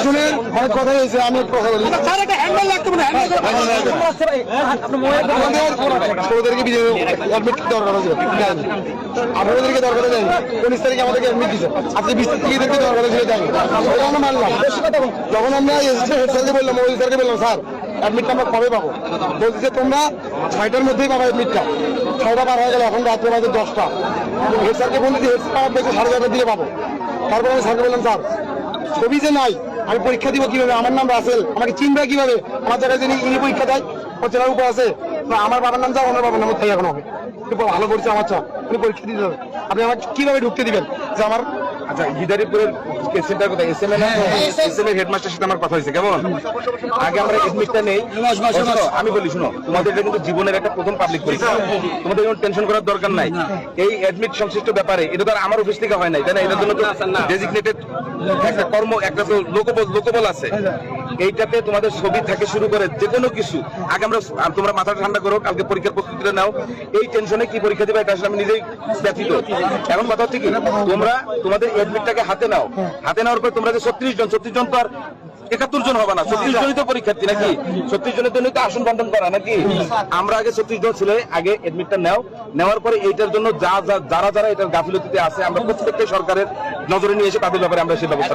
শুনেন অনেক কথা হয়েছে, আমি কথা বলি। ওদেরকে অ্যাডমিট দরকার হয়েছে, আপনাদেরকে দরকার নেই। 19 তারিখে আমাদেরকে অ্যাডমিট দিচ্ছে, আজকে 20 তারিখে দরকার হয়েছিল, আমরা মানলাম। যখন আমরা হেড স্যারকে বললাম, ওই স্যারকে বললাম, স্যার অ্যাডমিটটা আমরা কবে পাবো? বলছে তোমরা 6টার মধ্যেই পাবো অ্যাডমিটটা। 6টা পার হয়ে গেল, এখন রাত্রে বাজে 10টা। হেড স্যারকে বলছি, হেড স্যার দেখে 4:30 দিকে পাবো। তারপরে আমি স্যারকে বললাম, স্যার ছবি যে নাই, আমি পরীক্ষা দিব কিভাবে? আমার নাম রাসেল, আমাকে চিনবে কিভাবে? আমার জায়গায় যিনি ইনি পরীক্ষা দেয়, ওর চেনার উপর আছে। আমার বাবার নাম যাও, ওনার বাবার নাম তাই এখন হবে। ভালো করছে আমার চা, উনি পরীক্ষা দিতে হবে। আপনি আমাকে কিভাবে ঢুকতে দিবেন যে আমার? আচ্ছা, গিদারিপুরের কেসেন্টার কথা এসএম এর হেডমাস্টার সাথে আমার কথা হয়েছে। কেমন আগে আমরা এডমিটটা নেই, আমি বলি শুনো, তোমাদের এটা কিন্তু জীবনের একটা প্রথম পাবলিক পরীক্ষা, তোমাদের কোনো টেনশন করার দরকার নাই। এই অ্যাডমিট সংশ্লিষ্ট ব্যাপারে এটা তো আর আমার অফিস থেকে হয় নাই, তাই না? এটার জন্য তো ডেজিগনেটেড একটা কর্ম, একটা তো লোকবল আছে। এইটাতে তোমাদের ছবি থেকে শুরু করে যে কোনো কিছু আগে আমরা, তোমরা মাথা ঠান্ডা করো, কালকে পরীক্ষার প্রস্তুতিটা নাও। এই টেনশনে কি পরীক্ষা দিবে এটা আসলে আমি নিজেই ব্যথিত। এখন কথা হচ্ছে কি, তোমরা তোমাদের এডমিটটাকে হাতে নাও। হাতে নেওয়ার পর তোমরা যে 36 জন তো আর 71 জন হবে না, 36 জনই তো পরীক্ষার্থী নাকি? 36 জনের জন্য তো আসন বন্টন করা নাকি? আমরা আগে 36 জন ছিল, আগে এডমিটটা নাও। নেওয়ার পরে এইটার জন্য যারা এটার গাফিলতিতে আছে, আমরা প্রত্যেকটা সরকারের নজরে নিয়ে এসে তাদের ব্যাপারে আমরা সেই ব্যবস্থা